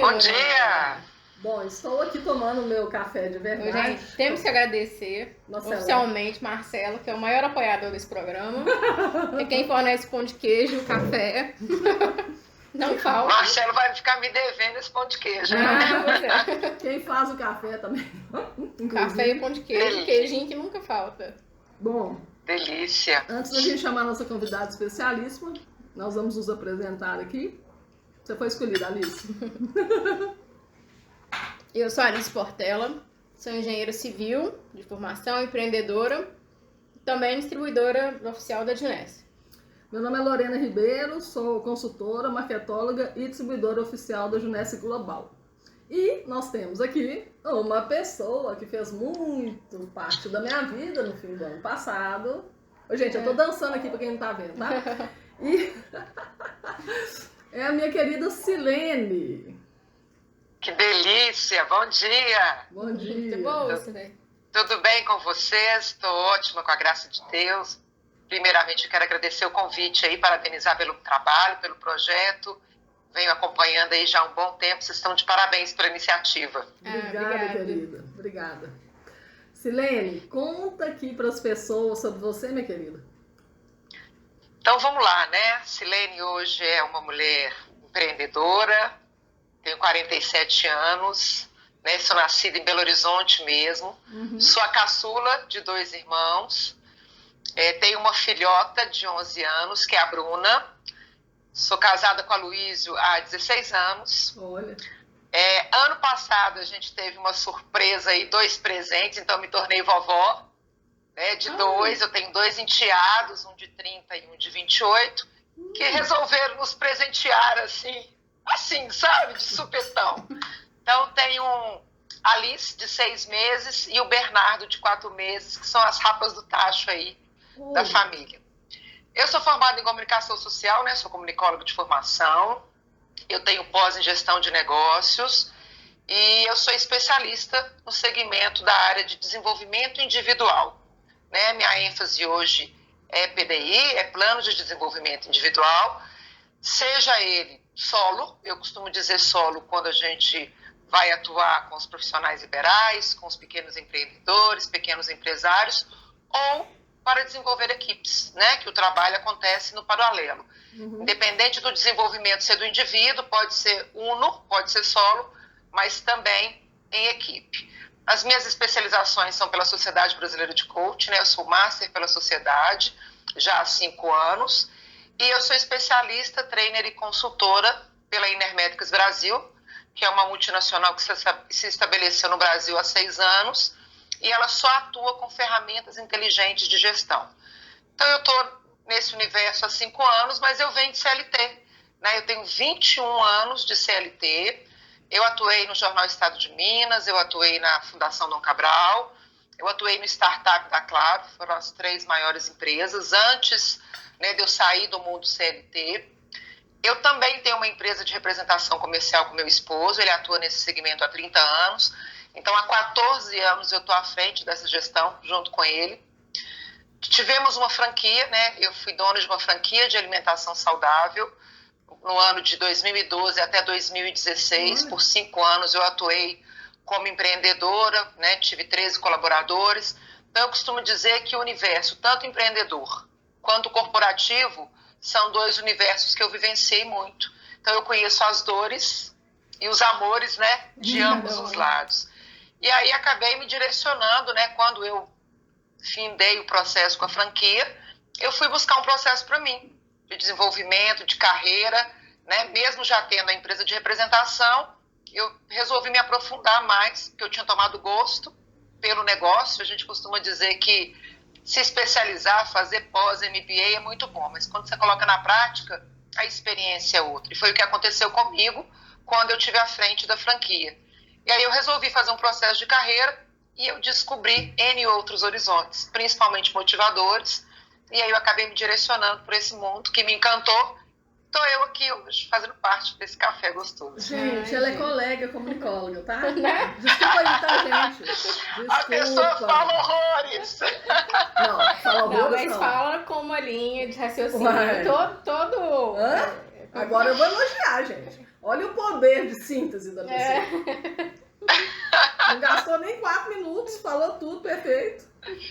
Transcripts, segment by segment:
Bom Lorena. dia! Bom, estou aqui tomando o meu café de verdade. Gente, temos que agradecer oficialmente Marcelo, que é o maior apoiador desse programa. É quem fornece pão de queijo, café. Não falta. Marcelo vai ficar me devendo esse pão de queijo. Pois é. Quem faz o café também. Café e pão de queijo, queijinho que nunca falta. Bom, delícia. Antes da gente chamar a nossa convidada especialíssima, nós vamos nos apresentar aqui. Você foi escolhida, Alice. Eu sou a Alice Portela, sou engenheira civil de formação, empreendedora e também distribuidora oficial da Dinesse. Meu nome é Lorena Ribeiro, sou consultora, marketóloga e distribuidora oficial da Junesse Global. E nós temos aqui uma pessoa que fez muito parte da minha vida no fim do ano passado. Ô, gente, eu tô dançando aqui pra quem não tá vendo, tá? E é a minha querida Silene. Que delícia! Bom dia! Bom dia! Muito boa, Silene. Tudo bem com vocês? Estou ótima, com a graça de Deus. Primeiramente, eu quero agradecer o convite aí, parabenizar pelo trabalho, pelo projeto. Venho acompanhando aí já há um bom tempo. Vocês estão de parabéns pela iniciativa. Obrigada, querida. Obrigada. Silene, conta aqui para as pessoas sobre você, minha querida. Então, vamos lá, né? Silene hoje é uma mulher empreendedora. Tenho 47 anos, né? Sou nascida em Belo Horizonte mesmo. Sou a caçula de 2 irmãos. Tenho uma filhota de 11 anos, que é a Bruna. Sou casada com a Luísio há 16 anos. Olha. Ano passado a gente teve uma surpresa aí, 2 presentes, então eu me tornei vovó, né, de 2. Eu tenho 2 enteados, um de 30 e um de 28, que resolveram nos presentear assim, sabe, de supetão. Então tenho Alice, de 6 meses, e o Bernardo, de 4 meses, que são as rapas do tacho aí da família. Eu sou formada em comunicação social, né? Sou comunicóloga de formação. Eu tenho pós em gestão de negócios e eu sou especialista no segmento da área de desenvolvimento individual, né? Minha ênfase hoje é PDI, é plano de desenvolvimento individual, seja ele solo, eu costumo dizer solo quando a gente vai atuar com os profissionais liberais, com os pequenos empreendedores, pequenos empresários, ou para desenvolver equipes, né? Que o trabalho acontece no paralelo. Independente do desenvolvimento ser do indivíduo, pode ser uno, pode ser solo, mas também em equipe. As minhas especializações são pela Sociedade Brasileira de Coaching, né? Eu sou Master pela Sociedade, já há 5 anos, e eu sou especialista, trainer e consultora pela Inermétricas Brasil, que é uma multinacional que se estabeleceu no Brasil há 6 anos, e ela só atua com ferramentas inteligentes de gestão. Então, eu estou nesse universo há 5 anos, mas eu venho de CLT, né? Eu tenho 21 anos de CLT, eu atuei no Jornal Estado de Minas, eu atuei na Fundação Dom Cabral, eu atuei no Startup da Claro, foram as 3 maiores empresas, antes, né, de eu sair do mundo CLT. Eu também tenho uma empresa de representação comercial com meu esposo, ele atua nesse segmento há 30 anos, então, há 14 anos eu estou à frente dessa gestão, junto com ele. Tivemos uma franquia, né? Eu fui dona de uma franquia de alimentação saudável. No ano de 2012 até 2016, por 5 anos eu atuei como empreendedora, né? Tive 13 colaboradores. Então, eu costumo dizer que o universo, tanto empreendedor quanto corporativo, são 2 universos que eu vivenciei muito. Então, eu conheço as dores e os amores, né? De ambos os lados. E aí acabei me direcionando, né? Quando eu findei o processo com a franquia, eu fui buscar um processo para mim, de desenvolvimento, de carreira, né? Mesmo já tendo a empresa de representação, eu resolvi me aprofundar mais, porque eu tinha tomado gosto pelo negócio. A gente costuma dizer que se especializar, fazer pós-MBA é muito bom, mas quando você coloca na prática, a experiência é outra. E foi o que aconteceu comigo quando eu estive à frente da franquia. E aí eu resolvi fazer um processo de carreira e eu descobri N outros horizontes, principalmente motivadores. E aí eu acabei me direcionando por esse mundo que me encantou. Estou eu aqui hoje fazendo parte desse café gostoso. Gente, ela é colega comunicóloga, tá? Desculpa aí, tá, gente? Desculpa. A pessoa fala horrores. Não, fala horrores Não, mas não. fala com uma linha de raciocínio todo Agora eu vou elogiar, gente. Olha o poder de síntese da pessoa. Não gastou nem 4 minutos, falou tudo perfeito.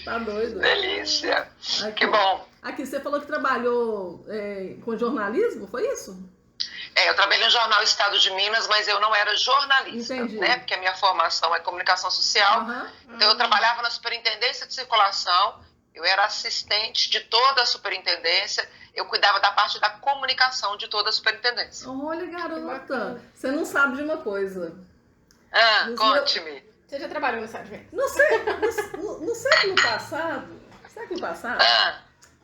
Tá doido. Delícia. Aqui, Que bom. Aqui, você falou que trabalhou com jornalismo, foi isso? Eu trabalhei no jornal Estado de Minas, mas eu não era jornalista, Entendi. né? Porque a minha formação é comunicação social. Uhum. Então eu trabalhava na Superintendência de Circulação, eu era assistente de toda a superintendência, eu cuidava da parte da comunicação de toda a superintendência. Olha, garota, você não sabe de uma coisa. Conte-me. Você já trabalhou no Estado de Minas? No século passado,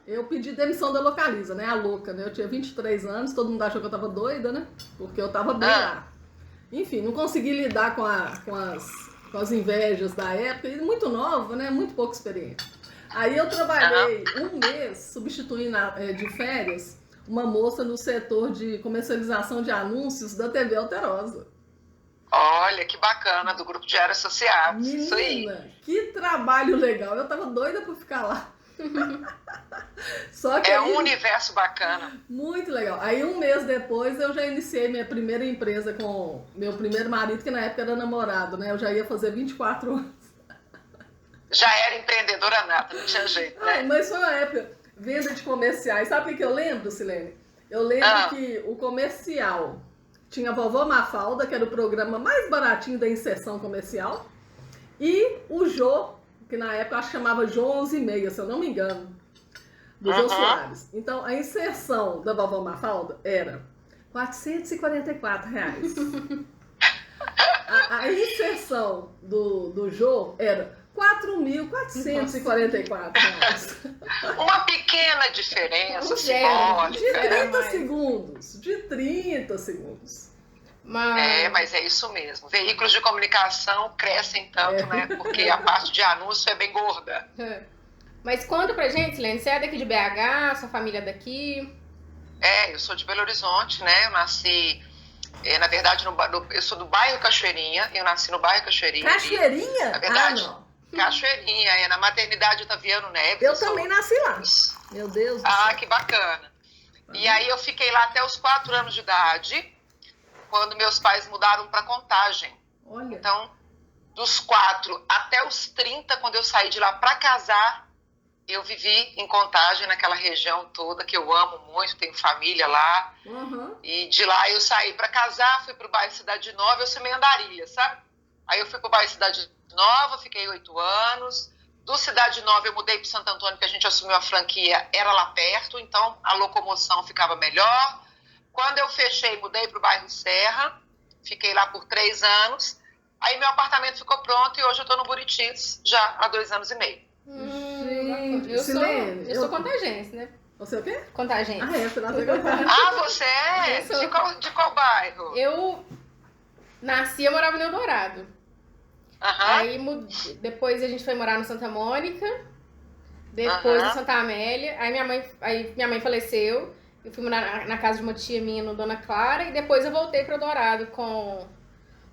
eu pedi demissão da Localiza, né? A louca, né? Eu tinha 23 anos, todo mundo achou que eu tava doida, né? Porque eu tava bem lá. Enfim, não consegui lidar com as invejas da época, e muito nova, né? Muito pouco experiente. Aí eu trabalhei um mês substituindo de férias uma moça no setor de comercialização de anúncios da TV Alterosa. Olha, que bacana, do Grupo de Área Associados. Isso aí. Menina, que trabalho legal. Eu tava doida por ficar lá. Só que um universo bacana. Muito legal. Aí um mês depois eu já iniciei minha primeira empresa com meu primeiro marido, que na época era namorado, né? Eu já ia fazer 24 anos. Já era empreendedora nata, não tinha jeito, né? Mas foi uma época, venda de comerciais. Sabe o que eu lembro, Silene? Eu lembro que o comercial tinha a Vovó Mafalda, que era o programa mais baratinho da inserção comercial, e o Jô, que na época eu acho que chamava Jô 11h30, se eu não me engano, do Jô Soares. Então, a inserção da Vovó Mafalda era R$444. A inserção do Jô era R$4.444. Uma pequena diferença simbólica. De 30 segundos. De 30 segundos. Mas é isso mesmo. Veículos de comunicação crescem tanto, né? Porque a parte de anúncio é bem gorda. Mas conta pra gente, Silene, você é daqui de BH, sua família é daqui? Eu sou de Belo Horizonte, né? Eu nasci, na verdade, eu sou do bairro Cachoeirinha, eu nasci no bairro Cachoeirinha. Cachoeirinha? Na verdade, não. Cachoeirinha, na maternidade Otaviano Neves. Eu também nasci lá. Meu Deus do céu. Que bacana. E aí eu fiquei lá até os 4 anos de idade, quando meus pais mudaram para Contagem. Olha. Então, dos 4 até os 30, quando eu saí de lá para casar, eu vivi em Contagem, naquela região toda, que eu amo muito, tenho família lá. E de lá eu saí para casar, fui para o bairro Cidade Nova, eu sou meio andarilha, sabe? Aí eu fui para o bairro Cidade Nova, fiquei 8 anos. Do Cidade Nova eu mudei para Santo Antônio, que a gente assumiu a franquia, era lá perto, então a locomoção ficava melhor. Quando eu fechei, mudei para o bairro Serra, fiquei lá por 3 anos. Aí meu apartamento ficou pronto e hoje eu estou no Buritis, já há 2 anos e meio. Gente, eu sou contagense, né? Você é o quê? Contagense. Você nasceu em Contagem. Você é? De qual bairro? Eu nasci, eu morava no Eldorado. Aí depois a gente foi morar no Santa Mônica, depois no Santa Amélia. Aí minha mãe faleceu. Eu fui morar na casa de uma tia minha no Dona Clara. E depois eu voltei para o Eldorado com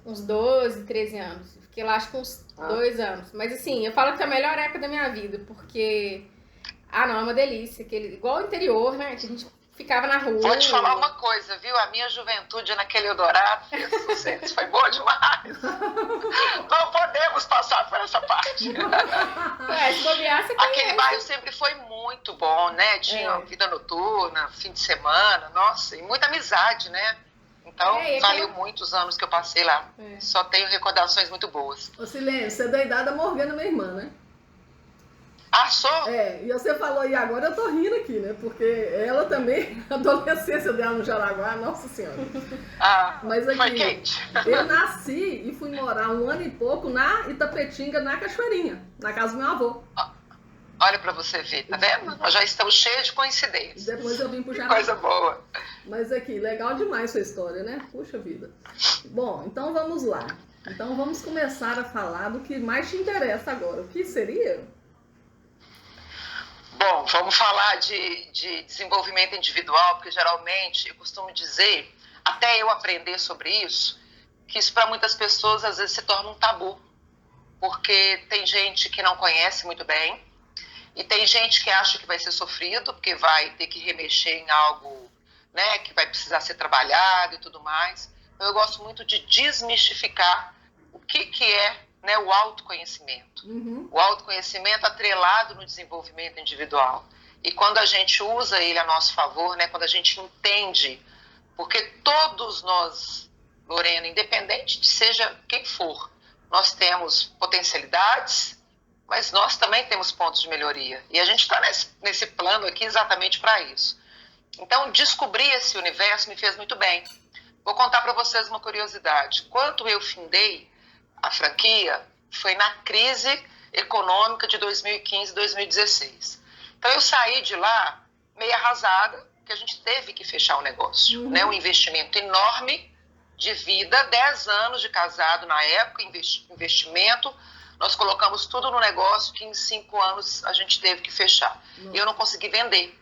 uns 12, 13 anos. Fiquei lá acho que uns 2 anos. Mas assim, eu falo que é a melhor época da minha vida, porque é uma delícia. Igual o interior, né? Que a gente ficava na rua. Vou te falar uma coisa, viu? A minha juventude naquele Eldorado foi boa demais. Não podemos passar por essa parte. Se bobear, você Aquele bairro sempre foi muito bom, né? Tinha vida noturna, fim de semana, nossa, e muita amizade, né? Então, valeu muitos anos que eu passei lá. Só tenho recordações muito boas. Ô, Silene, você é da idade da Morgana, minha irmã, né? Sou? E você falou, e agora eu tô rindo aqui, né? Porque ela também, a adolescência dela no Jaraguá, nossa senhora. Mas aqui, foi quente. Eu nasci e fui morar 1 ano e pouco na Itapetinga, na Cachoeirinha, na casa do meu avô. Olha pra você ver, tá vendo? Nós já estamos cheios de coincidências. Depois eu vim pro Jaraguá. Coisa boa. Mas aqui, legal demais sua história, né? Puxa vida. Bom, então vamos lá. Então vamos começar a falar do que mais te interessa agora. O que seria? Bom, vamos falar de desenvolvimento individual, porque geralmente eu costumo dizer, até eu aprender sobre isso, que isso para muitas pessoas às vezes se torna um tabu, porque tem gente que não conhece muito bem, e tem gente que acha que vai ser sofrido, porque vai ter que remexer em algo né, que vai precisar ser trabalhado e tudo mais. Então, eu gosto muito de desmistificar o que é, né, o autoconhecimento. O autoconhecimento atrelado no desenvolvimento individual. E quando a gente usa ele a nosso favor, né, quando a gente entende, porque todos nós, Lorena, independente de seja quem for, nós temos potencialidades, mas nós também temos pontos de melhoria. E a gente está nesse plano aqui exatamente para isso. Então, descobrir esse universo me fez muito bem. Vou contar para vocês uma curiosidade. Quando eu findei a franquia, foi na crise econômica de 2015 e 2016. Então, eu saí de lá meio arrasada, porque a gente teve que fechar o negócio. Né? Um investimento enorme de vida, 10 anos de casado na época, investimento. Nós colocamos tudo no negócio que em 5 anos a gente teve que fechar. E eu não consegui vender.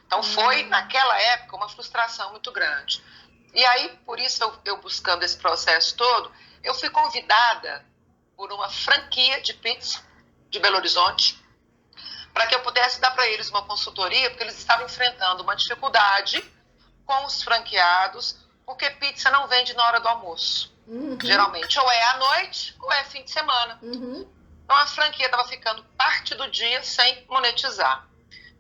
Então foi, naquela época, uma frustração muito grande. E aí, por isso, eu buscando esse processo todo, eu fui convidada por uma franquia de pizza de Belo Horizonte para que eu pudesse dar para eles uma consultoria, porque eles estavam enfrentando uma dificuldade com os franqueados, porque pizza não vende na hora do almoço. Geralmente, ou é à noite, ou é fim de semana. Então, a franquia estava ficando parte do dia sem monetizar.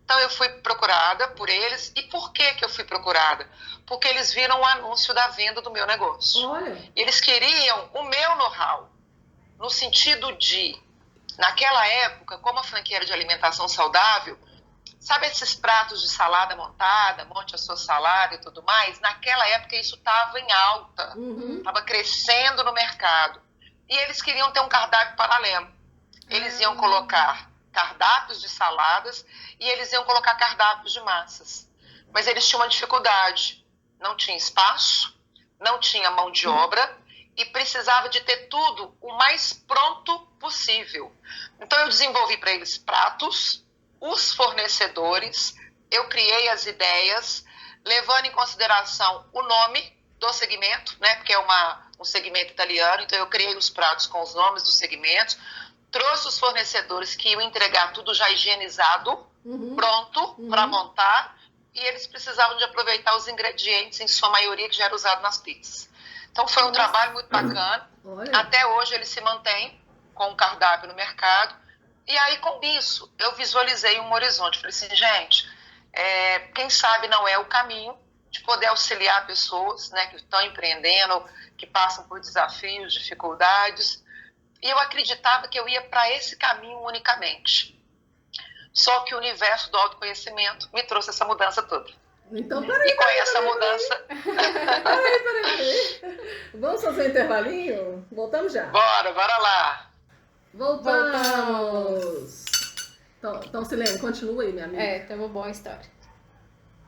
Então, eu fui procurada por eles. E por que eu fui procurada? Porque eles viram o anúncio da venda do meu negócio. Olha. Eles queriam o meu know-how, no sentido de, naquela época, como a franquia era de alimentação saudável, sabe esses pratos de salada montada, monte a sua salada e tudo mais? Naquela época isso estava em alta, estava crescendo no mercado. E eles queriam ter um cardápio paralelo. Eles iam colocar cardápios de saladas e eles iam colocar cardápios de massas. Mas eles tinham uma dificuldade. Não tinha espaço, não tinha mão de obra e precisava de ter tudo o mais pronto possível. Então eu desenvolvi para eles pratos, os fornecedores, eu criei as ideias, levando em consideração o nome do segmento, né, porque é um segmento italiano, então eu criei os pratos com os nomes dos segmentos, trouxe os fornecedores que iam entregar tudo já higienizado, pronto para montar, e eles precisavam de aproveitar os ingredientes, em sua maioria, que já era usado nas pizzas. Então foi um trabalho muito bacana. Até hoje ele se mantém com o cardápio no mercado. E aí, com isso, eu visualizei um horizonte. Falei assim, gente, quem sabe não é o caminho de poder auxiliar pessoas, né, que estão empreendendo, que passam por desafios, dificuldades. E eu acreditava que eu ia para esse caminho unicamente. Só que o universo do autoconhecimento me trouxe essa mudança toda. Então, peraí. E com essa mudança... Peraí. Vamos fazer um intervalinho? Voltamos já. Bora lá. Voltamos. Então, Silene, continua aí, minha amiga. Tem uma boa história.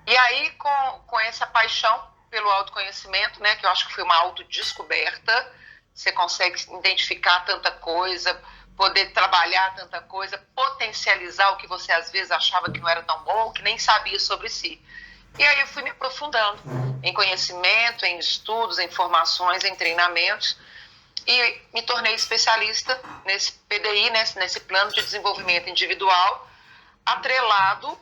E aí, com essa paixão pelo autoconhecimento, né, que eu acho que foi uma autodescoberta, você consegue identificar tanta coisa, poder trabalhar tanta coisa, potencializar o que você às vezes achava que não era tão bom, que nem sabia sobre si. E aí eu fui me aprofundando em conhecimento, em estudos, em formações, em treinamentos, e me tornei especialista nesse PDI, nesse plano de desenvolvimento individual, atrelado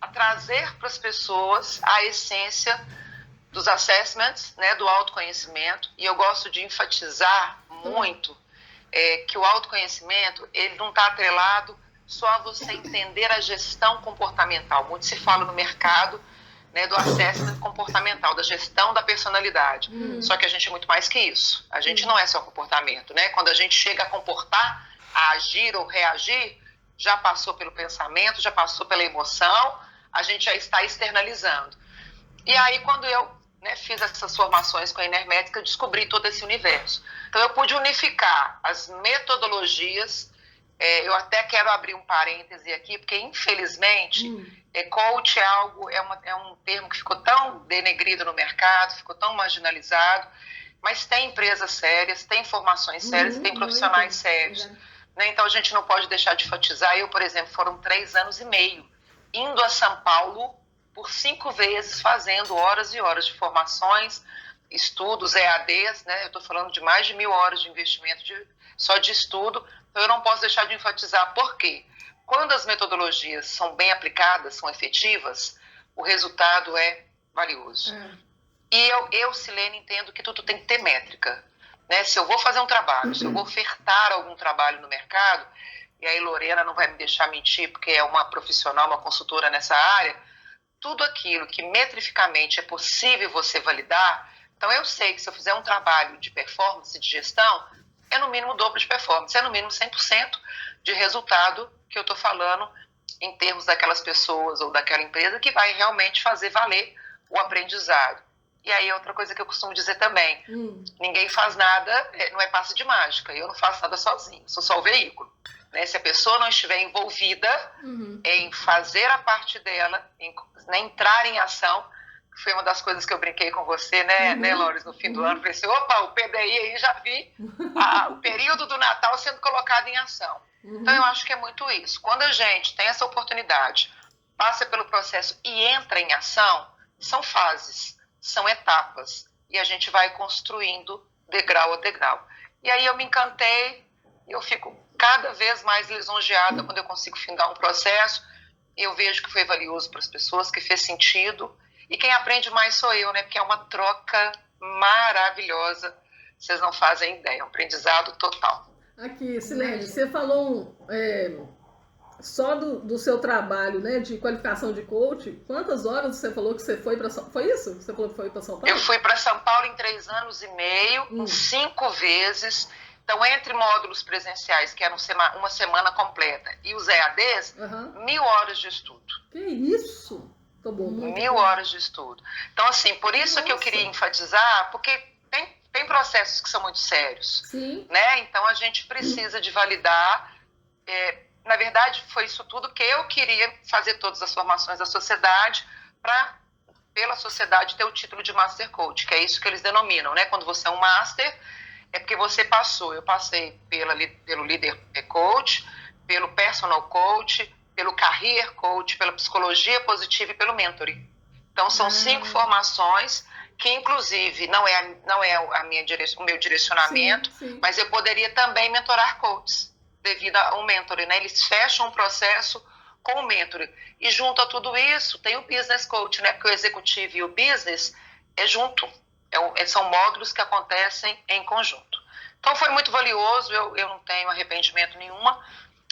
a trazer para as pessoas a essência dos assessments, né, do autoconhecimento. E eu gosto de enfatizar muito que o autoconhecimento ele não está atrelado só a você entender a gestão comportamental. Muito se fala no mercado, né, do assessment comportamental, da gestão da personalidade. Só que a gente é muito mais que isso. A gente não é só comportamento, né? Quando a gente chega a comportar, a agir ou reagir, já passou pelo pensamento, já passou pela emoção, a gente já está externalizando. E aí, quando eu fiz essas formações com a Enermétrica, eu descobri todo esse universo. Então, eu pude unificar as metodologias. Eu até quero abrir um parêntese aqui, porque, infelizmente, coach é um termo que ficou tão denegrido no mercado, ficou tão marginalizado, mas tem empresas sérias, tem formações sérias, tem profissionais sérios. Né? Então, a gente não pode deixar de enfatizar. Eu, por exemplo, foram 3 anos e meio indo a São Paulo por 5 vezes, fazendo horas e horas de formações, estudos, EADs, né? Eu estou falando de mais de 1.000 horas de investimento só de estudo. Então, eu não posso deixar de enfatizar. Por quê? Quando as metodologias são bem aplicadas, são efetivas, o resultado é valioso. E eu, Silene, entendo que tudo tem que ter métrica. Né? Se eu vou fazer um trabalho, se eu vou ofertar algum trabalho no mercado, e aí Lorena não vai me deixar mentir, porque é uma profissional, uma consultora nessa área, tudo aquilo que metrificamente é possível você validar, então eu sei que se eu fizer um trabalho de performance, de gestão, é no mínimo o dobro de performance, é no mínimo 100% de resultado que eu estou falando em termos daquelas pessoas ou daquela empresa que vai realmente fazer valer o aprendizado. E aí outra coisa que eu costumo dizer também, ninguém faz nada, não é passe de mágica, eu não faço nada sozinho, sou só o veículo. Né? Se a pessoa não estiver envolvida em fazer a parte dela, em entrar em ação, que foi uma das coisas que eu brinquei com você, né Loris, no fim do ano, falei assim, opa, o PDI aí já vi o período do Natal sendo colocado em ação. Então eu acho que é muito isso. Quando a gente tem essa oportunidade, passa pelo processo e entra em ação, são fases, são etapas, e a gente vai construindo degrau a degrau. E aí eu me encantei, e eu fico cada vez mais lisonjeada quando eu consigo findar um processo, eu vejo que foi valioso para as pessoas, que fez sentido, e quem aprende mais sou eu, né? Porque é uma troca maravilhosa, vocês não fazem ideia, é um aprendizado total. Aqui, Silene, você falou só do seu trabalho, né, de qualificação de coach. Quantas horas você falou que você foi para São Paulo? Foi isso? Você falou que foi para São Paulo? Eu fui para São Paulo em 3 anos e meio, 5 vezes. Então, entre módulos presenciais, que eram uma semana completa, e os EADs, 1.000 horas de estudo. Que isso? Tô bom. 1.000 horas de estudo. Então, assim, por isso que eu queria enfatizar, porque tem processos que são muito sérios. Sim. Né? Então, a gente precisa de validar. Na verdade, foi isso tudo que eu queria fazer todas as formações da sociedade para, pela sociedade, ter o título de Master Coach, que é isso que eles denominam, né? Quando você é um Master, é porque você passou. Eu passei pelo Leader Coach, pelo Personal Coach, pelo Career Coach, pela Psicologia Positiva e pelo Mentoring. Então, são 5 formações que, inclusive, não é o meu direcionamento, sim. Mas eu poderia também mentorar coaches, devido ao mentoring, né? Eles fecham um processo com o mentoring. E junto a tudo isso, tem o Business Coach, né? Porque o executivo e o business é junto. São módulos que acontecem em conjunto. Então, foi muito valioso, eu não tenho arrependimento nenhuma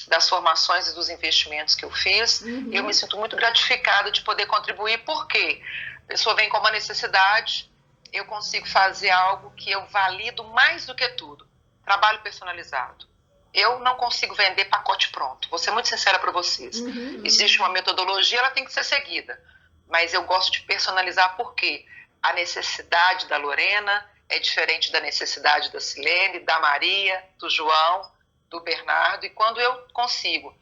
das formações e dos investimentos que eu fiz. Eu me sinto muito gratificada de poder contribuir, porque a pessoa vem com uma necessidade, eu consigo fazer algo que eu valido mais do que tudo. Trabalho personalizado. Eu não consigo vender pacote pronto. Vou ser muito sincera para vocês. Existe uma metodologia, ela tem que ser seguida. Mas eu gosto de personalizar porque a necessidade da Lorena é diferente da necessidade da Silene, da Maria, do João, do Bernardo. E quando eu consigo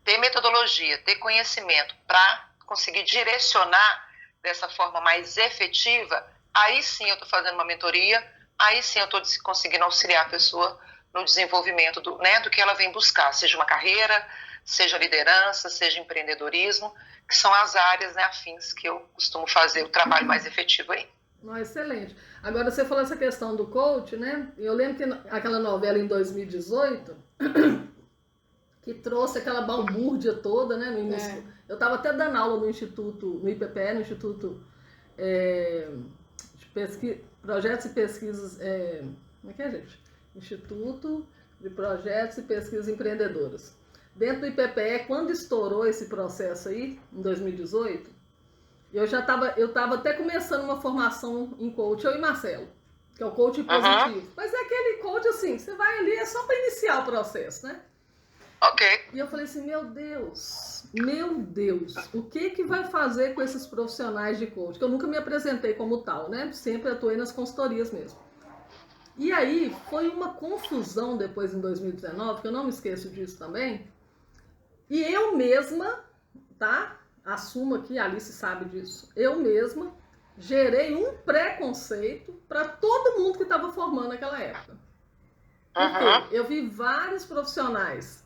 ter metodologia, ter conhecimento para conseguir direcionar dessa forma mais efetiva, aí sim eu estou fazendo uma mentoria, aí sim eu estou conseguindo auxiliar a pessoa no desenvolvimento do que ela vem buscar, seja uma carreira, seja liderança, seja empreendedorismo, que são as áreas, né, afins que eu costumo fazer o trabalho mais efetivo aí. Excelente. Agora, você falou essa questão do coach, né? Eu lembro que aquela novela em 2018, que trouxe aquela balbúrdia toda, né, no início. Eu estava até dando aula no Instituto, no IPPE, no Instituto de Projetos e Pesquisas, como é que é, gente? Instituto de Projetos e Pesquisas Empreendedoras. Dentro do IPPE, quando estourou esse processo aí, em 2018, eu estava até começando uma formação em coach, eu e Marcelo, que é o coach positivo. Mas é aquele coach assim, você vai ali, é só para iniciar o processo, né? Ok. E eu falei assim, meu Deus, o que vai fazer com esses profissionais de coach? Que eu nunca me apresentei como tal, né? Sempre atuei nas consultorias mesmo. E aí, foi uma confusão depois em 2019, que eu não me esqueço disso também. E eu mesma, tá? Assumo aqui, a Alice sabe disso. Eu mesma gerei um preconceito para todo mundo que estava formando naquela época. Porque eu vi vários profissionais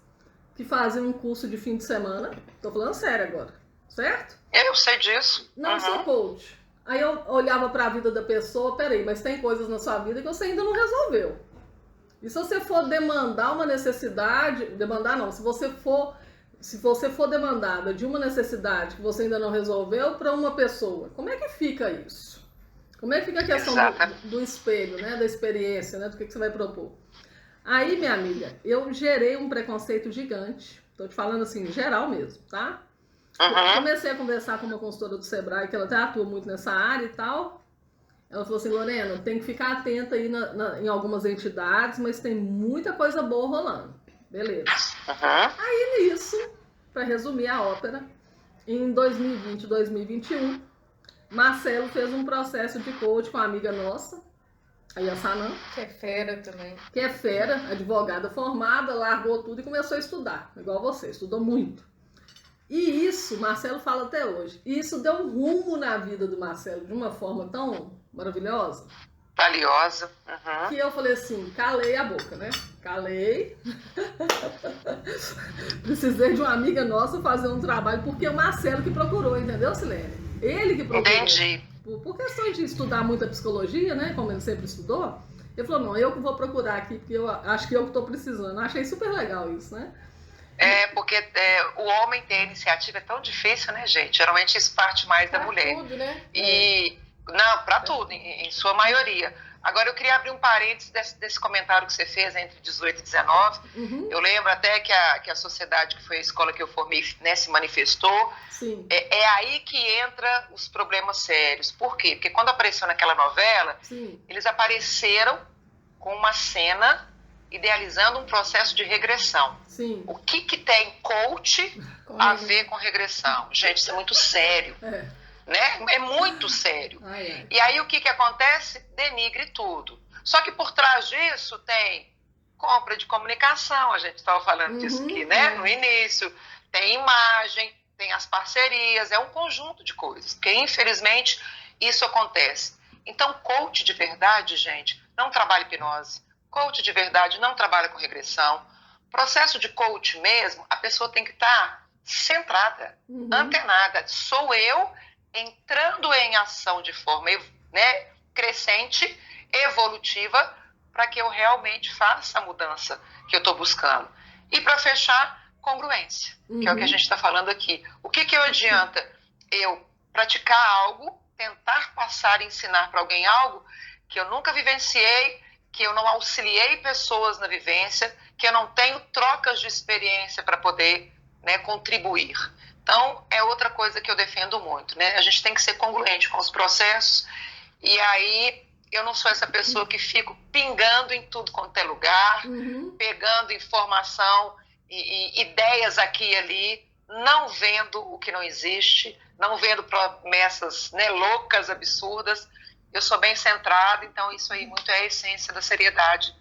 que faziam um curso de fim de semana. Tô falando sério agora, certo? Eu sei disso. Não sou coach. Aí eu olhava para a vida da pessoa, peraí, mas tem coisas na sua vida que você ainda não resolveu. E se você for demandar uma necessidade, se você for se você for demandada de uma necessidade que você ainda não resolveu para uma pessoa, como é que fica isso? Como é que fica a questão do espelho, né? Da experiência, né? Do que você vai propor? Aí, minha amiga, eu gerei um preconceito gigante. Tô te falando assim, geral mesmo, tá? Eu comecei a conversar com uma consultora do Sebrae, que ela até atua muito nessa área e tal. Ela falou assim, Lorena, tem que ficar atenta aí em algumas entidades, mas tem muita coisa boa rolando. Beleza. Aí nisso, para resumir a ópera, em 2020 e 2021, Marcelo fez um processo de coach com uma amiga nossa, a Yassanã. Que é fera também. Que é fera, advogada formada, largou tudo e começou a estudar, igual você, estudou muito. E isso, Marcelo fala até hoje, isso deu um rumo na vida do Marcelo de uma forma tão maravilhosa. Valiosa. Que eu falei assim, calei a boca, né? Calei. Precisei de uma amiga nossa fazer um trabalho, porque é o Marcelo que procurou, entendeu, Silene? Ele que procurou. Entendi. Por questão de estudar muita psicologia, né? Como ele sempre estudou, ele falou, não, eu que vou procurar aqui, porque eu acho que eu que tô precisando. Achei super legal isso, né? Porque o homem ter iniciativa é tão difícil, né, gente? Geralmente isso parte mais da mulher. Tudo, né? Não, para tudo, em sua maioria. Agora, eu queria abrir um parênteses desse comentário que você fez entre 18 e 19. Eu lembro até que a sociedade, que foi a escola que eu formei, né, se manifestou. Sim. É aí que entra os problemas sérios. Por quê? Porque quando apareceu naquela novela, Sim. eles apareceram com uma cena idealizando um processo de regressão. Sim. O que tem coach a ver com regressão? Gente, isso é muito sério. Né? É muito sério. E aí o que acontece? Denigre tudo. Só que por trás disso tem compra de comunicação, a gente estava falando disso aqui, né? No início, tem imagem, tem as parcerias, é um conjunto de coisas, porque infelizmente isso acontece. Então, coach de verdade, gente, não trabalha hipnose. Coach de verdade não trabalha com regressão. Processo de coach mesmo, a pessoa tem que estar centrada, antenada. Sou eu entrando em ação de forma, né, crescente, evolutiva, para que eu realmente faça a mudança que eu estou buscando. E para fechar, congruência, que é o que a gente está falando aqui. O que adianta eu praticar algo, tentar passar e ensinar para alguém algo que eu nunca vivenciei, que eu não auxiliei pessoas na vivência, que eu não tenho trocas de experiência para poder, né, contribuir. Então, é outra coisa que eu defendo muito, né? A gente tem que ser congruente com os processos, e aí eu não sou essa pessoa que fico pingando em tudo quanto é lugar, pegando informação e ideias aqui e ali, não vendo o que não existe, não vendo promessas, né, loucas, absurdas. Eu sou bem centrada, então isso aí muito é a essência da seriedade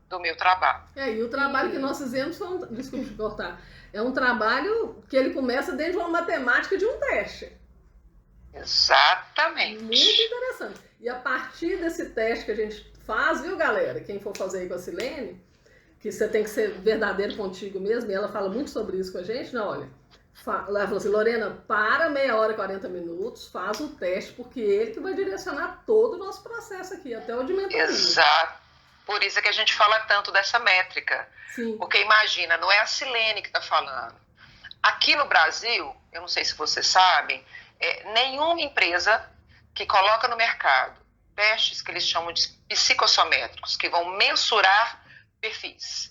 do meu trabalho. E o trabalho que nós fizemos foi desculpe te cortar, é um trabalho que ele começa dentro de uma matemática de um teste. Exatamente. Muito interessante. E a partir desse teste que a gente faz, viu, galera? Quem for fazer aí com a Silene, que você tem que ser verdadeiro contigo mesmo, e ela fala muito sobre isso com a gente, né? Olha, ela falou assim, Lorena, para meia hora e 40 minutos, faz o teste, porque ele que vai direcionar todo o nosso processo aqui, até o de mentoria. Exato. Por isso é que a gente fala tanto dessa métrica. Sim. Porque imagina, não é a Silene que está falando. Aqui no Brasil, eu não sei se vocês sabem, nenhuma empresa que coloca no mercado testes que eles chamam de psicossométricos, que vão mensurar perfis,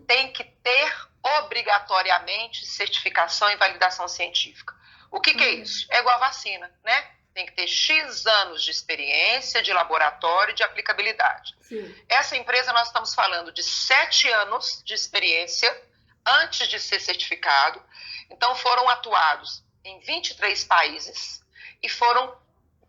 tem que ter obrigatoriamente certificação e validação científica. O que é isso? É igual a vacina, né? Tem que ter X anos de experiência, de laboratório, de aplicabilidade. Sim. Essa empresa, nós estamos falando de 7 anos de experiência antes de ser certificado. Então, foram atuados em 23 países e foram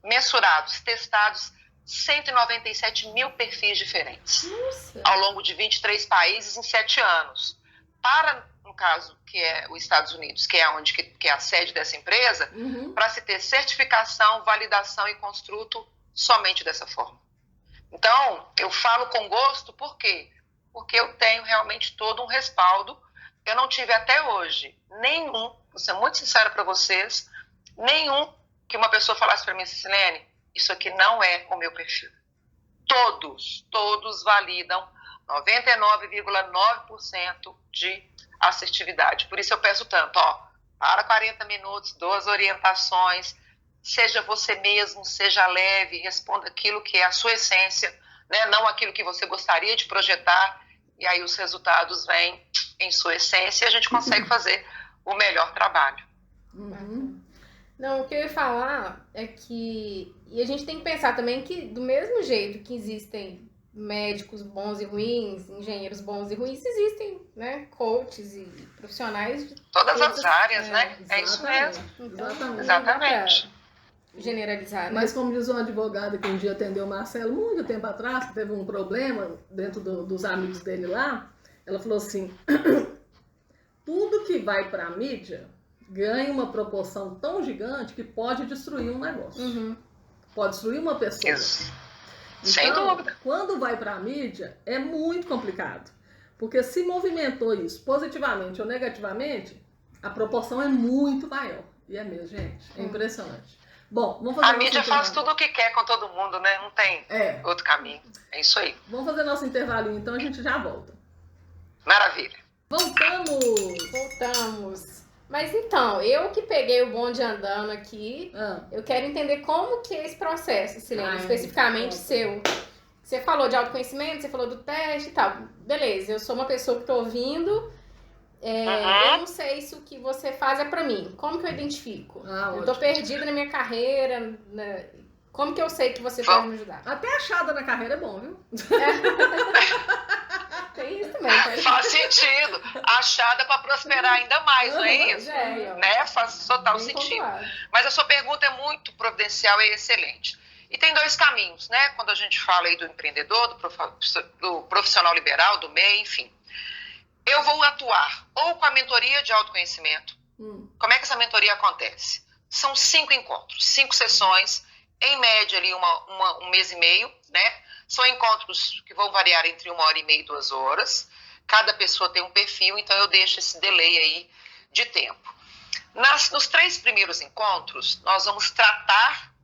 mensurados, testados 197 mil perfis diferentes. Nossa. Ao longo de 23 países em 7 anos. Para, no caso, que é os Estados Unidos, que é onde que é a sede dessa empresa, para se ter certificação, validação e construto somente dessa forma. Então, eu falo com gosto, por quê? Porque eu tenho realmente todo um respaldo. Eu não tive até hoje nenhum, vou ser muito sincera para vocês, nenhum que uma pessoa falasse para mim, Silene, isso aqui não é o meu perfil. Todos validam 99,9% de assertividade. Por isso eu peço tanto, para 40 minutos, 2 orientações, seja você mesmo, seja leve, responda aquilo que é a sua essência, né? Não aquilo que você gostaria de projetar, e aí os resultados vêm em sua essência e a gente consegue fazer o melhor trabalho. Não, o que eu ia falar é que... E a gente tem que pensar também que, do mesmo jeito que existem médicos bons e ruins, engenheiros bons e ruins, existem, né, coaches e profissionais de todas as áreas, né? É isso mesmo. Então, exatamente. Generalizar, né? Mas como diz um advogado que um dia atendeu o Marcelo, muito tempo atrás, que teve um problema dentro dos amigos dele lá, ela falou assim, tudo que vai para a mídia ganha uma proporção tão gigante que pode destruir um negócio. Pode destruir uma pessoa. Isso. Então, sem dúvida. Quando vai para a mídia, é muito complicado. Porque se movimentou isso positivamente ou negativamente, a proporção é muito maior. E é mesmo, gente. É impressionante. Bom, vamos fazer a mídia faz tudo o que quer com todo mundo, né? Não tem outro caminho. É isso aí. Vamos fazer nosso intervalinho, então a gente já volta. Maravilha. Voltamos! Mas então, eu que peguei o bonde andando aqui, eu quero entender como que é esse processo, Silene, especificamente seu. Você falou de autoconhecimento, você falou do teste e tal. Beleza, eu sou uma pessoa que tô ouvindo, eu não sei se o que você faz é pra mim. Como que eu identifico? Eu tô perdida na minha carreira, como que eu sei que você pode me ajudar? Até achada na carreira é bom, viu? Tem isso também. Faz sentido. Achada para prosperar ainda mais, não é isso? Né? Faz total sentido. Mas a sua pergunta é muito providencial e excelente. E tem 2 caminhos, né? Quando a gente fala aí do empreendedor, do profissional liberal, do MEI, enfim. Eu vou atuar ou com a mentoria de autoconhecimento. Como é que essa mentoria acontece? São 5 encontros, 5 sessões, em média ali 1 mês e meio, né? São encontros que vão variar entre 1h30 e 2 horas. Cada pessoa tem um perfil, então eu deixo esse delay aí de tempo. Nos 3 primeiros encontros, nós vamos tratar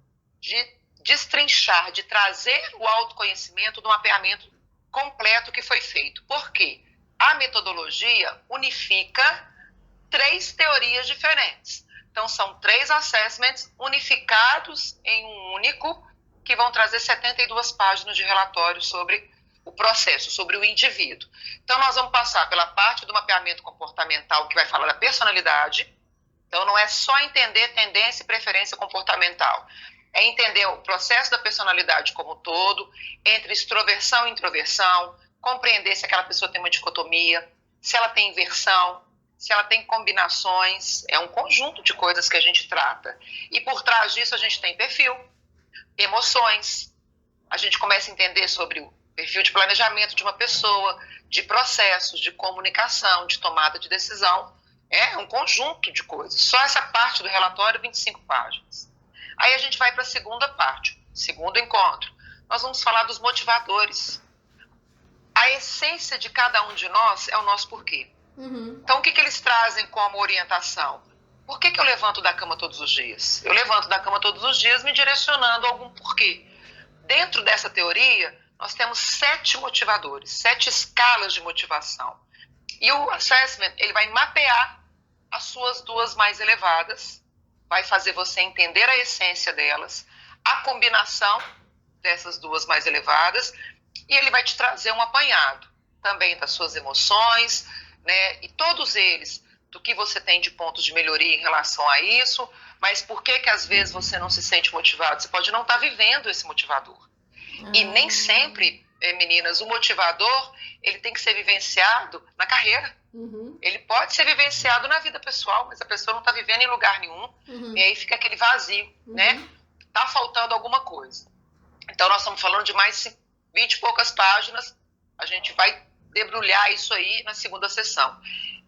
de destrinchar, de trazer o autoconhecimento do mapeamento completo que foi feito. Por quê? A metodologia unifica 3 teorias diferentes. Então, são 3 assessments unificados em um único, que vão trazer 72 páginas de relatório sobre o processo, sobre o indivíduo. Então, nós vamos passar pela parte do mapeamento comportamental, que vai falar da personalidade. Então, não é só entender tendência e preferência comportamental. É entender o processo da personalidade como um todo, entre extroversão e introversão, compreender se aquela pessoa tem uma dicotomia, se ela tem inversão, se ela tem combinações. É um conjunto de coisas que a gente trata. E por trás disso, a gente tem perfil, emoções, a gente começa a entender sobre o perfil de planejamento de uma pessoa, de processos, de comunicação, de tomada de decisão. É um conjunto de coisas. Só essa parte do relatório, 25 páginas. Aí a gente vai para a segunda parte, segundo encontro. Nós vamos falar dos motivadores. A essência de cada um de nós é o nosso porquê. Então, o que eles trazem como orientação? Por que eu levanto da cama todos os dias? Eu levanto da cama todos os dias me direcionando a algum porquê. Dentro dessa teoria, nós temos 7 motivadores, 7 escalas de motivação. E o assessment, ele vai mapear as suas 2 mais elevadas, vai fazer você entender a essência delas, a combinação dessas 2 mais elevadas, e ele vai te trazer um apanhado também das suas emoções, né? E todos eles, do que você tem de pontos de melhoria em relação a isso, mas por que às vezes você não se sente motivado? Você pode não estar vivendo esse motivador. E nem sempre, meninas, o motivador, ele tem que ser vivenciado na carreira. Ele pode ser vivenciado na vida pessoal, mas a pessoa não está vivendo em lugar nenhum, e aí fica aquele vazio, né? Tá faltando alguma coisa. Então, nós estamos falando de mais 20 e poucas páginas, a gente vai debrulhar isso aí na segunda sessão.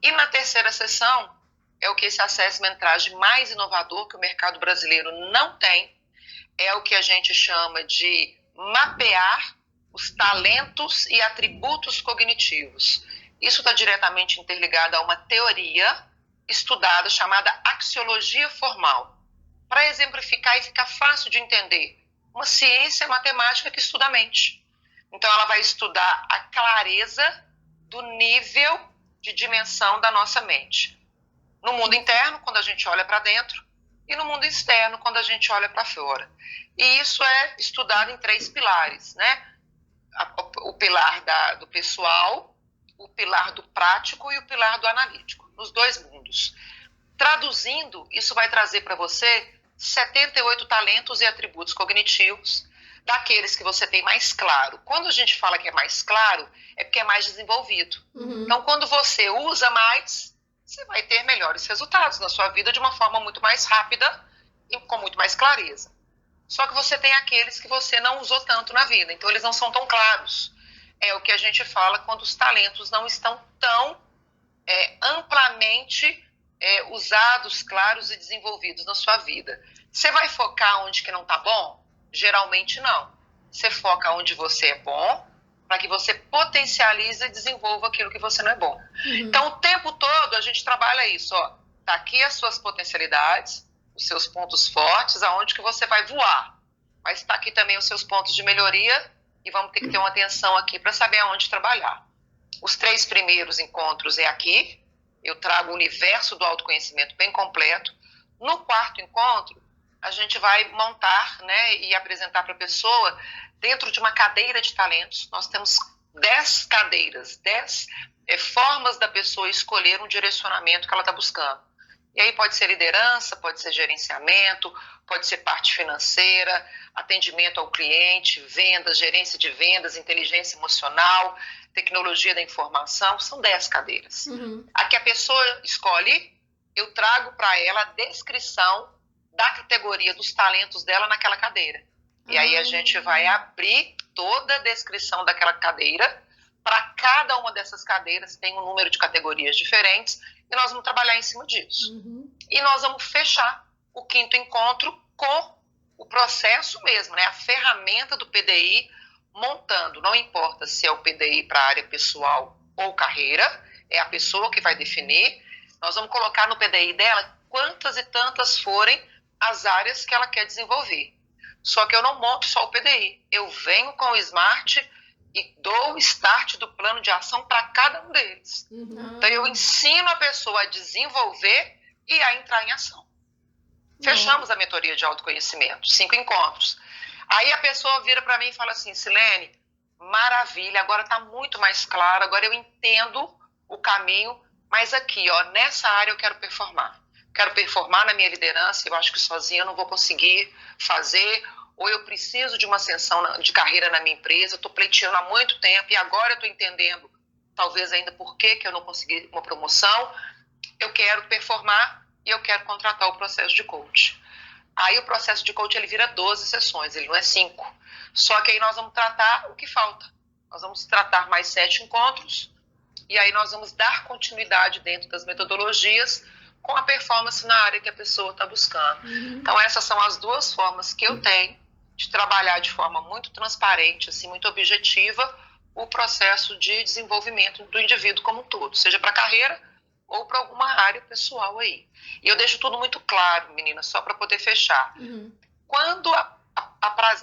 E na terceira sessão, é o que esse assessment traz de mais inovador, que o mercado brasileiro não tem, é o que a gente chama de mapear os talentos e atributos cognitivos. Isso está diretamente interligado a uma teoria estudada chamada axiologia formal. Para exemplificar e ficar fácil de entender, uma ciência matemática que estuda a mente. Então, ela vai estudar a clareza do nível de dimensão da nossa mente. No mundo interno, quando a gente olha para dentro, e no mundo externo, quando a gente olha para fora. E isso é estudado em 3 pilares, né? O pilar do pessoal, o pilar do prático e o pilar do analítico, nos 2 mundos. Traduzindo, isso vai trazer para você 78 talentos e atributos cognitivos, daqueles que você tem mais claro. Quando a gente fala que é mais claro, é porque é mais desenvolvido. Então, quando você usa mais, você vai ter melhores resultados na sua vida de uma forma muito mais rápida e com muito mais clareza. Só que você tem aqueles que você não usou tanto na vida, então eles não são tão claros. É o que a gente fala quando os talentos não estão tão amplamente usados, claros e desenvolvidos na sua vida. Você vai focar onde que não está bom? Geralmente não. Você foca onde você é bom, para que você potencialize e desenvolva aquilo que você não é bom. Então, o tempo todo a gente trabalha isso, ó. Tá aqui as suas potencialidades, os seus pontos fortes, aonde que você vai voar. Mas tá aqui também os seus pontos de melhoria e vamos ter que ter uma atenção aqui para saber aonde trabalhar. Os 3 primeiros encontros é aqui. Eu trago o universo do autoconhecimento bem completo. No 4º encontro, a gente vai montar, né, e apresentar para a pessoa, dentro de uma cadeira de talentos, nós temos 10 cadeiras, 10 formas da pessoa escolher um direcionamento que ela está buscando. E aí pode ser liderança, pode ser gerenciamento, pode ser parte financeira, atendimento ao cliente, vendas, gerência de vendas, inteligência emocional, tecnologia da informação, são 10 cadeiras. A que a pessoa escolhe, eu trago para ela a descrição da categoria dos talentos dela naquela cadeira. E aí a gente vai abrir toda a descrição daquela cadeira. Para cada uma dessas cadeiras tem um número de categorias diferentes e nós vamos trabalhar em cima disso. E nós vamos fechar o 5º encontro com o processo mesmo, né? A ferramenta do PDI montando. Não importa se é o PDI para a área pessoal ou carreira, é a pessoa que vai definir. Nós vamos colocar no PDI dela quantas e tantas forem as áreas que ela quer desenvolver. Só que eu não monto só o PDI. Eu venho com o SMART e dou o start do plano de ação para cada um deles. Então, eu ensino a pessoa a desenvolver e a entrar em ação. Fechamos a mentoria de autoconhecimento, 5 encontros. Aí a pessoa vira para mim e fala assim, Silene, maravilha, agora está muito mais claro, agora eu entendo o caminho, mas aqui, ó, nessa área eu quero performar. Quero performar na minha liderança, eu acho que sozinha eu não vou conseguir fazer, ou eu preciso de uma ascensão de carreira na minha empresa, eu estou pleiteando há muito tempo e agora eu estou entendendo, talvez ainda por que eu não consegui uma promoção, eu quero performar e eu quero contratar o processo de coach. Aí o processo de coach ele vira 12 sessões, ele não é 5. Só que aí nós vamos tratar o que falta. Nós vamos tratar mais 7 encontros e aí nós vamos dar continuidade dentro das metodologias com a performance na área que a pessoa está buscando. Então essas são as 2 formas que eu tenho de trabalhar de forma muito transparente, assim, muito objetiva, o processo de desenvolvimento do indivíduo como um todo, seja para a carreira ou para alguma área pessoal aí. E eu deixo tudo muito claro, menina, só para poder fechar. Quando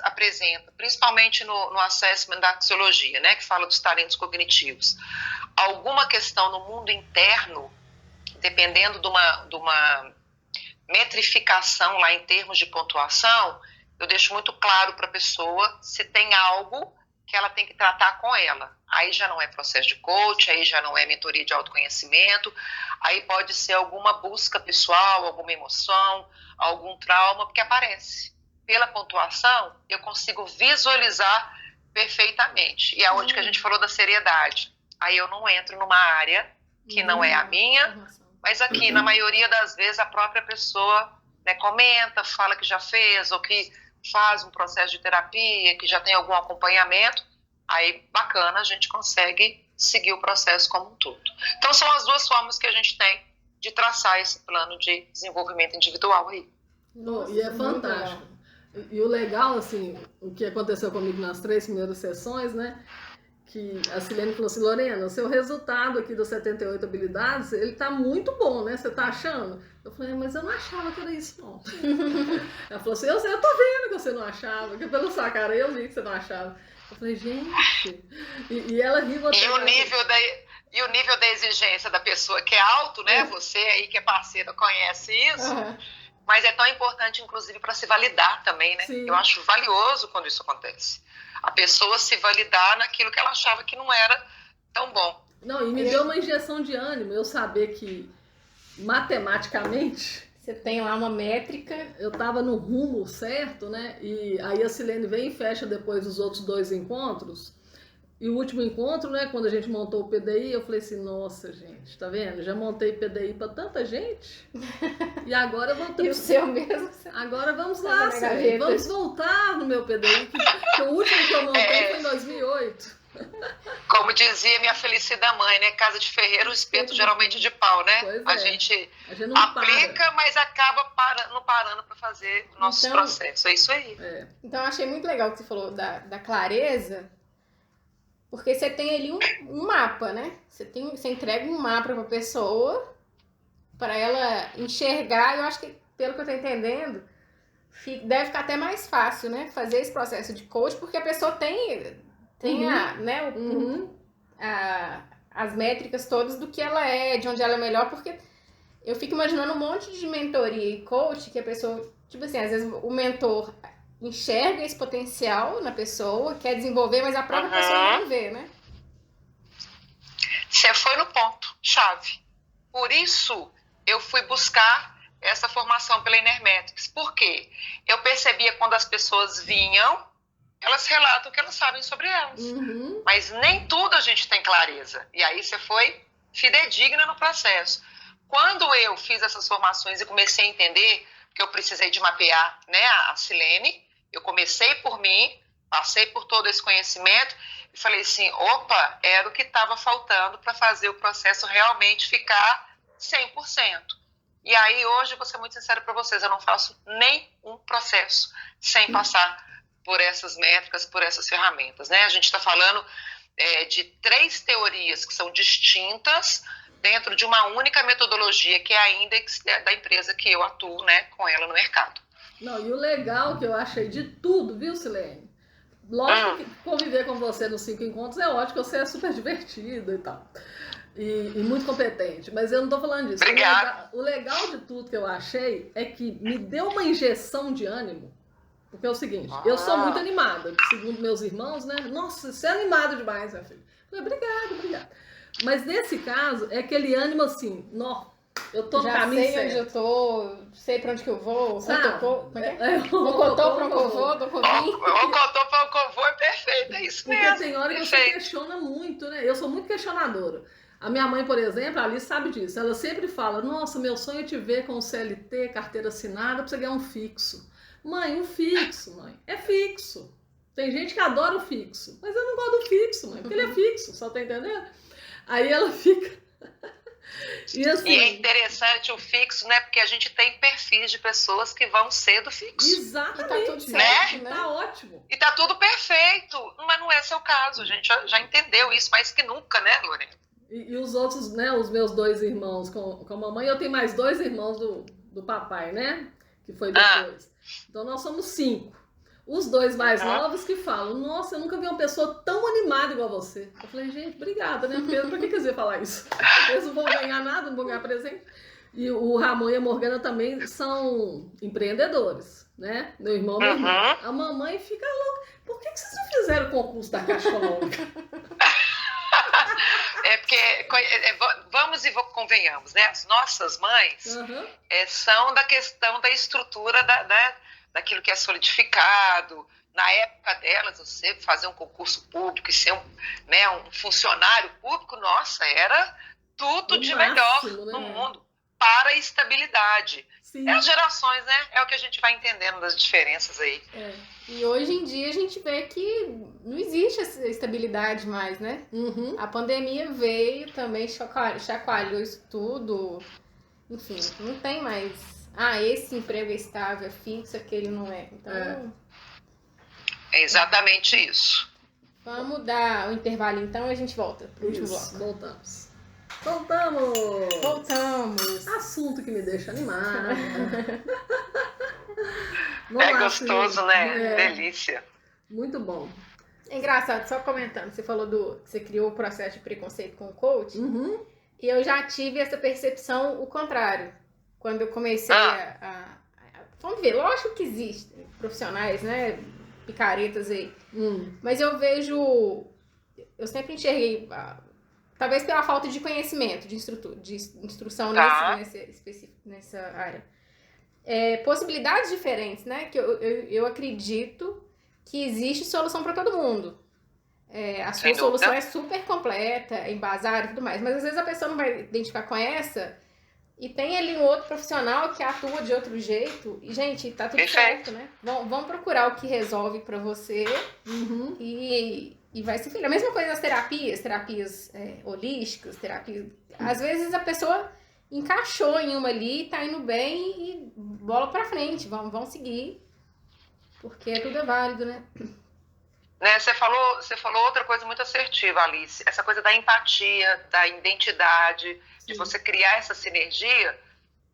apresenta, principalmente no assessment da axiologia, né, que fala dos talentos cognitivos, alguma questão no mundo interno, dependendo de uma metrificação lá em termos de pontuação, eu deixo muito claro para a pessoa se tem algo que ela tem que tratar com ela. Aí já não é processo de coach, aí já não é mentoria de autoconhecimento, aí pode ser alguma busca pessoal, alguma emoção, algum trauma, porque aparece. Pela pontuação, eu consigo visualizar perfeitamente. E é onde que a gente falou da seriedade. Aí eu não entro numa área que não é a minha, mas aqui, na maioria das vezes, a própria pessoa, né, comenta, fala que já fez, ou que faz um processo de terapia, que já tem algum acompanhamento, aí bacana, a gente consegue seguir o processo como um todo. Então são as 2 formas que a gente tem de traçar esse plano de desenvolvimento individual aí. Nossa, e é fantástico. E o legal, assim, o que aconteceu comigo nas 3 primeiras sessões, né, que a Silene falou assim, Lorena, o seu resultado aqui das 78 habilidades, ele tá muito bom, né? Você tá achando? Eu falei, mas eu não achava que era isso, não. Ela falou assim, eu tô vendo que você não achava, que pela sua cara eu vi que você não achava. Eu falei, gente... E ela riu até... E o nível da exigência da pessoa que é alto, né? Você aí que é parceira conhece isso. Mas é tão importante, inclusive, para se validar também, né? Sim. Eu acho valioso quando isso acontece. A pessoa se validar naquilo que ela achava que não era tão bom. Não, e me deu uma injeção de ânimo eu saber que, matematicamente... Você tem lá uma métrica. Eu tava no rumo certo, né? E aí a Silene vem e fecha depois os outros 2 encontros. E o último encontro, né? Quando a gente montou o PDI, eu falei assim, nossa, gente, tá vendo? Já montei PDI pra tanta gente. E agora eu vou ter... E o seu mesmo? Agora vamos lá, Silene. Vamos voltar no meu PDI, que o último que eu montei foi em 2008. Como dizia minha falecida mãe, né? Casa de ferreiro, o espeto geralmente de pau, né? A gente não aplica, mas acaba não parando para fazer nossos processos. É isso aí. Então, eu achei muito legal o que você falou da clareza, porque você tem ali um mapa, né? Você entrega um mapa para a pessoa, para ela enxergar. Eu acho que, pelo que eu tô entendendo, deve ficar até mais fácil, né? Fazer esse processo de coach, porque a pessoa tem as métricas todas do que ela é, de onde ela é melhor, porque eu fico imaginando um monte de mentoria e coach que a pessoa, tipo assim, às vezes o mentor enxerga esse potencial na pessoa, quer desenvolver, mas a própria pessoa não vê, né? Você foi no ponto chave. Por isso eu fui buscar essa formação pela Enermetics. Por quê? Eu percebia quando as pessoas vinham, elas relatam o que elas sabem sobre elas. Mas nem tudo a gente tem clareza. E aí você foi fidedigna no processo. Quando eu fiz essas formações e comecei a entender que eu precisei de mapear, né, a Silene, eu comecei por mim, passei por todo esse conhecimento e falei assim, opa, era o que estava faltando para fazer o processo realmente ficar 100%. E aí hoje, vou ser muito sincera para vocês, eu não faço nenhum processo sem passar por essas métricas, por essas ferramentas, né? A gente está falando de 3 teorias que são distintas dentro de uma única metodologia, que é a Index da empresa que eu atuo, né, com ela no mercado. Não, e o legal que eu achei de tudo, viu, Silene? Lógico que conviver com você nos 5 encontros é ótimo, você é super divertida e tal. E muito competente, mas eu não tô falando disso. Obrigada. O legal de tudo que eu achei é que me deu uma injeção de ânimo. Porque é o seguinte, eu sou muito animada, segundo meus irmãos, né? Nossa, você é animado demais, minha filha. Eu falei, obrigada. Mas nesse caso, é aquele ânimo assim, eu tô no caminho certo. Já sei onde eu tô, sei pra onde que eu vou, Rocotô pra onde eu vou, Rocotô pra onde eu vou é perfeito, é isso mesmo. Porque tem hora que você questiona muito, né? Eu sou muito questionadora. A minha mãe, por exemplo, a Alice sabe disso. Ela sempre fala, nossa, meu sonho é te ver com o CLT, carteira assinada, pra você ganhar um fixo. Mãe, um fixo, mãe. É fixo. Tem gente que adora o fixo. Mas eu não gosto do fixo, mãe. Porque ele é fixo, só tá entendendo? Aí ela fica... E é interessante o fixo, né? Porque a gente tem perfis de pessoas que vão ser do fixo. Exatamente. E tá tudo certo, né? Tá ótimo. E tá tudo perfeito. Mas não é seu caso. A gente já entendeu isso mais que nunca, né, Lorena? E os outros, né? Os meus 2 irmãos com a mamãe. Eu tenho mais 2 irmãos do papai, né? Que foi depois. Então nós somos 5. Os 2 mais novos que falam, nossa, eu nunca vi uma pessoa tão animada igual você. Eu falei, gente, obrigada, né? Porque pra que quiser falar isso? Eles não vão ganhar nada, não vão ganhar presente. E o Ramon e a Morgana também são empreendedores, né? Meu irmão, minha irmã. A mamãe fica louca. Por que vocês não fizeram o concurso da Caixa Econômica? É porque, vamos e convenhamos, né? As nossas mães são da questão da estrutura daquilo que é solidificado. Na época delas, você fazer um concurso público e ser um funcionário público, nossa, era tudo de melhor no mundo para a estabilidade. Sim. É as gerações, né? É o que a gente vai entendendo das diferenças aí. E hoje em dia a gente vê que não existe essa estabilidade mais, né? A pandemia veio também, chacoalhou isso tudo. Enfim, não tem mais. Esse emprego é estável, é fixo, aquele não é. Então. É exatamente isso. Vamos dar o intervalo então e a gente volta pro último bloco. Voltamos! Assunto que me deixa animada. É gostoso, né? Delícia. Muito bom. É engraçado, só comentando, você falou que você criou o processo de preconceito com o coach, e eu já tive essa percepção, o contrário. Quando eu comecei vamos ver, lógico que existem profissionais, né, picaretas aí, mas eu vejo, eu sempre enxerguei, talvez pela falta de conhecimento, de instrução nessa área, possibilidades diferentes, né, que eu acredito que existe solução para todo mundo. A sua solução é super completa, embasada e tudo mais, mas às vezes a pessoa não vai identificar com essa e tem ali um outro profissional que atua de outro jeito e, gente, tá tudo certo, né? Vamos procurar o que resolve para você e vai ser feliz. A mesma coisa nas terapias holísticas, terapias... Às vezes a pessoa encaixou em uma ali, tá indo bem e bola pra frente, vamos seguir, porque tudo é válido, né? Você falou outra coisa muito assertiva, Alice. Essa coisa da empatia, da identidade, de você criar essa sinergia.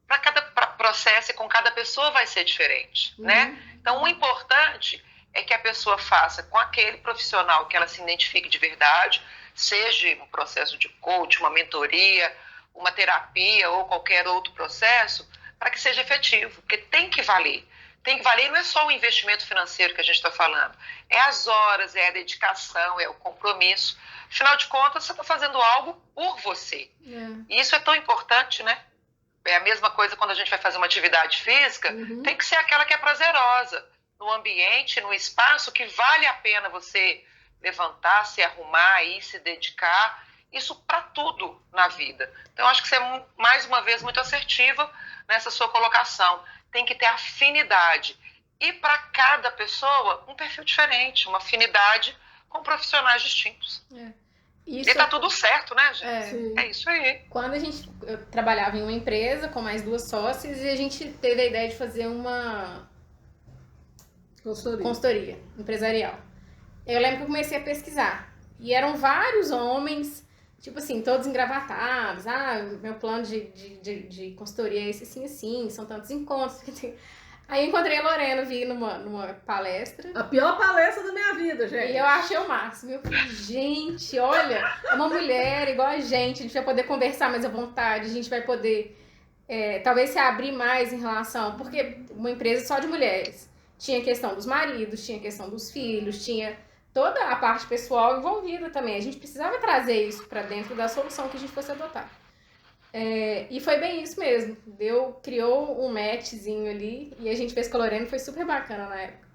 Para cada processo e com cada pessoa vai ser diferente, né? Então, o importante é que a pessoa faça com aquele profissional que ela se identifique de verdade, seja um processo de coach, uma mentoria, uma terapia ou qualquer outro processo, para que seja efetivo, porque tem que valer. Tem que valer, não é só o investimento financeiro que a gente está falando, é as horas, é a dedicação, é o compromisso. Afinal de contas, você está fazendo algo por você. E isso é tão importante, né? É a mesma coisa quando a gente vai fazer uma atividade física, tem que ser aquela que é prazerosa, no ambiente, no espaço que vale a pena você levantar, se arrumar e se dedicar. Isso para tudo na vida. Então, eu acho que você é, mais uma vez, muito assertiva nessa sua colocação. Tem que ter afinidade. E para cada pessoa, um perfil diferente, uma afinidade com profissionais distintos. E tá tudo certo, né, gente? É isso aí. Quando eu trabalhava em uma empresa com mais 2 sócias e a gente teve a ideia de fazer uma consultoria empresarial. Eu lembro que eu comecei a pesquisar. E eram vários homens, tipo assim, todos engravatados. Meu plano de consultoria é esse, assim, assim, são tantos encontros. Aí eu encontrei a Lorena, vi numa palestra. A pior palestra da minha vida, gente. E eu achei o máximo. Eu falei, gente, olha, é uma mulher igual a gente vai poder conversar mais à vontade, a gente vai poder, talvez, se abrir mais em relação... Porque uma empresa só de mulheres. Tinha a questão dos maridos, tinha a questão dos filhos, tinha toda a parte pessoal envolvida também. A gente precisava trazer isso para dentro da solução que a gente fosse adotar. E foi bem isso mesmo. Criou um matchzinho ali e a gente fez com a Lorena, foi super bacana na época.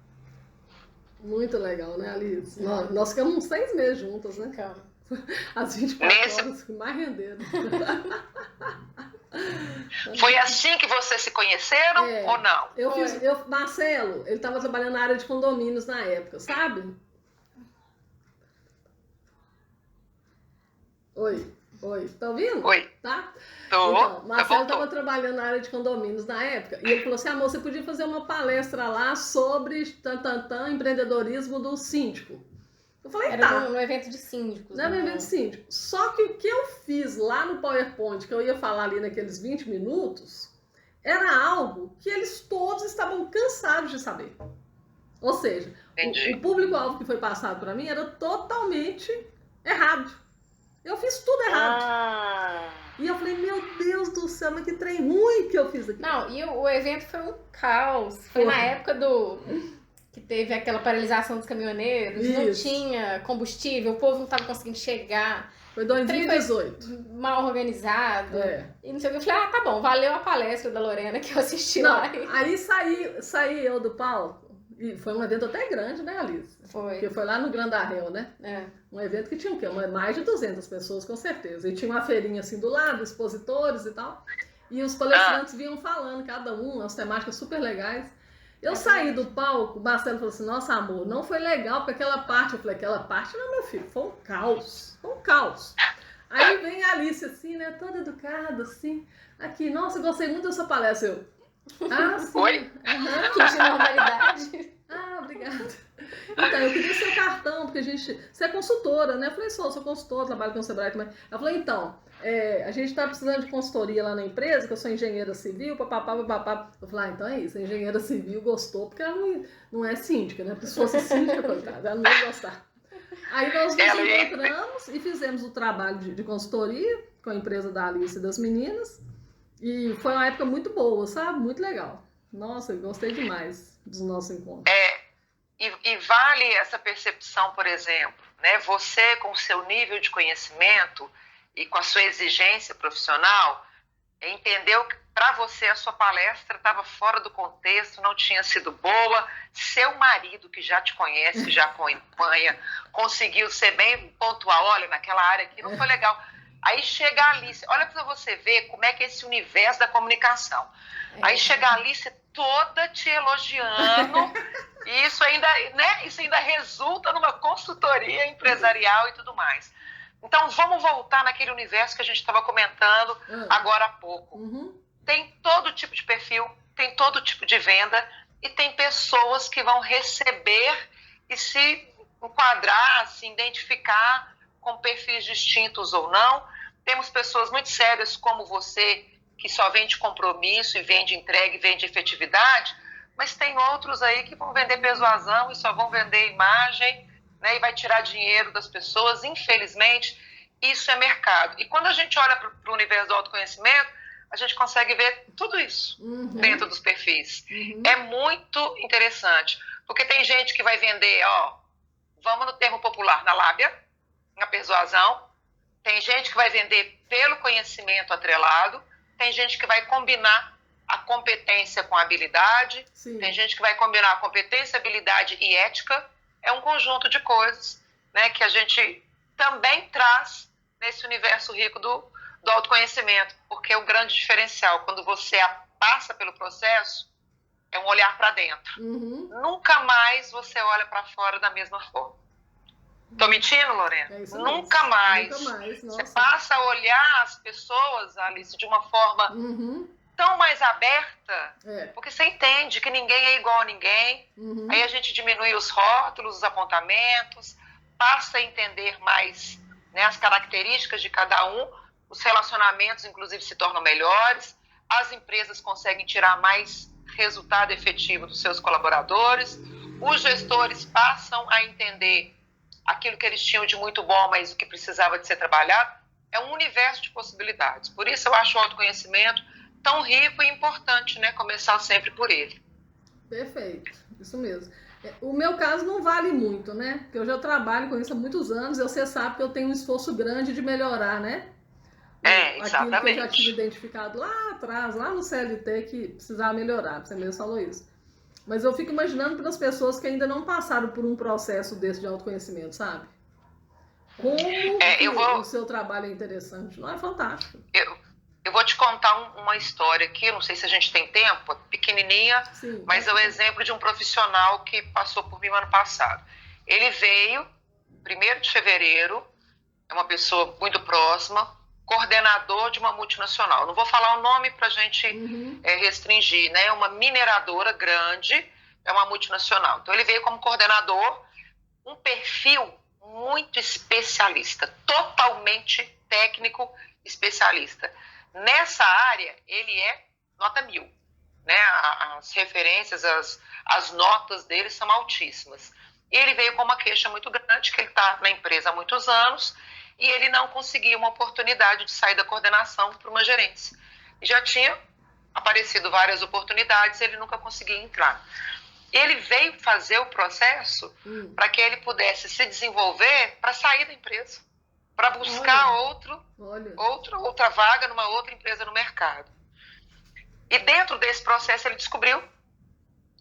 Muito legal, né, Alice? Nós ficamos uns 6 meses juntas, né? Ficamos. As 24 horas que mais renderam. Foi assim que vocês se conheceram ou não? Marcelo, ele estava trabalhando na área de condomínios na época, sabe? Oi, tá ouvindo? Oi. Tá? Tô. Então, Marcelo estava trabalhando na área de condomínios na época e ele falou assim, amor, você podia fazer uma palestra lá sobre empreendedorismo do síndico. Eu falei, Era no evento de síndicos. Era no evento de síndico. Só que o que eu fiz lá no PowerPoint, que eu ia falar ali naqueles 20 minutos, era algo que eles todos estavam cansados de saber. Ou seja, o público-alvo que foi passado para mim era totalmente errado. Eu fiz tudo errado. E eu falei, meu Deus do céu, mas que trem ruim que eu fiz aqui. Não, e o evento foi um caos. Foi na época que teve aquela paralisação dos caminhoneiros. Isso. Não tinha combustível, o povo não estava conseguindo chegar. Foi 2018. Foi mal organizado. E não sei o que. Eu falei, tá bom, valeu a palestra da Lorena que eu assisti lá. Aí saí eu do palco. E foi um evento até grande, né, Alice? Foi. Porque foi lá no Grande Arreu, né? Um evento que tinha o quê? Mais de 200 pessoas, com certeza. E tinha uma feirinha assim do lado, expositores e tal. E os palestrantes vinham falando, cada um, as temáticas super legais. Eu saí do palco, o Marcelo falou assim, nossa, amor, não foi legal, porque aquela parte... Eu falei, aquela parte não, meu filho, foi um caos. Foi um caos. Aí vem a Alice assim, né, toda educada, assim. Aqui, nossa, gostei muito dessa palestra. Eu... sim. Oi? Que tinha normalidade. Obrigada. Então, eu queria seu cartão, porque você é consultora, né? Eu falei, sou consultora, trabalho com o Sebrae também. Eu falei, então, a gente tá precisando de consultoria lá na empresa, que eu sou engenheira civil, papapá. Eu falei, então é isso, a engenheira civil gostou, porque ela não é síndica, né? Se fosse síndica, coitada, ela não ia gostar. Aí nós nos encontramos e fizemos o trabalho de consultoria com a empresa da Alice e das meninas. E foi uma época muito boa, sabe? Muito legal. Nossa, eu gostei demais dos nossos encontros. E vale essa percepção, por exemplo, né? Você com o seu nível de conhecimento e com a sua exigência profissional, entendeu que para você a sua palestra estava fora do contexto, não tinha sido boa, seu marido que já te conhece, que já acompanha, conseguiu ser bem pontual, olha, naquela área aqui não foi legal. Aí chega a Alice, olha para você ver como é que é esse universo da comunicação. Aí chega a Alice toda te elogiando, e isso ainda, né, isso ainda resulta numa consultoria empresarial e tudo mais. Então vamos voltar naquele universo que a gente estava comentando agora há pouco. Tem todo tipo de perfil, tem todo tipo de venda, e tem pessoas que vão receber e se enquadrar, se identificar com perfis distintos ou não. Temos pessoas muito sérias como você, que só vende compromisso e vende entrega e vende efetividade, mas tem outros aí que vão vender persuasão e só vão vender imagem, né, e vai tirar dinheiro das pessoas. Infelizmente, isso é mercado. E quando a gente olha para o universo do autoconhecimento, a gente consegue ver tudo isso dentro dos perfis. É muito interessante, porque tem gente que vai vender, vamos no termo popular, na lábia, na persuasão. Tem gente que vai vender pelo conhecimento atrelado. Tem gente que vai combinar a competência com a habilidade. Sim. Tem gente que vai combinar a competência, habilidade e ética. É um conjunto de coisas, né, que a gente também traz nesse universo rico do autoconhecimento, porque o grande diferencial, quando você passa pelo processo, é um olhar para dentro. Nunca mais você olha para fora da mesma forma. Tô mentindo, Lorena? Nunca mais. Você passa a olhar as pessoas, Alice, de uma forma tão mais aberta, porque você entende que ninguém é igual a ninguém. Aí a gente diminui os rótulos, os apontamentos, passa a entender mais, né, as características de cada um. Os relacionamentos, inclusive, se tornam melhores. As empresas conseguem tirar mais resultado efetivo dos seus colaboradores. Os gestores passam a entender aquilo que eles tinham de muito bom, mas o que precisava de ser trabalhado. É um universo de possibilidades. Por isso eu acho o autoconhecimento tão rico e importante, né? Começar sempre por ele. Perfeito, isso mesmo. O meu caso não vale muito, né? Porque eu já trabalho com isso há muitos anos e você sabe que eu tenho um esforço grande de melhorar, né? Exatamente. Aquilo que eu já tinha identificado lá atrás, lá no CLT, que precisava melhorar. Você mesmo falou isso. Mas eu fico imaginando pelas pessoas que ainda não passaram por um processo desse de autoconhecimento, sabe? Como o seu trabalho é interessante. Não é fantástico. Eu vou te contar uma história aqui, não sei se a gente tem tempo, pequenininha, sim, mas é o exemplo de um profissional que passou por mim no ano passado. Ele veio, 1º de fevereiro, é uma pessoa muito próxima, coordenador de uma multinacional. Não vou falar o nome para a gente restringir, né? É uma mineradora grande, é uma multinacional. Então ele veio como coordenador, um perfil muito especialista, totalmente técnico especialista. Nessa área, ele é nota 1000, né? As referências, as notas dele são altíssimas. E ele veio com uma queixa muito grande, que ele está na empresa há muitos anos, e ele não conseguia uma oportunidade de sair da coordenação para uma gerência. E já tinha aparecido várias oportunidades, ele nunca conseguia entrar. Ele veio fazer o processo para que ele pudesse se desenvolver para sair da empresa, para buscar outra vaga numa outra empresa no mercado. E dentro desse processo ele descobriu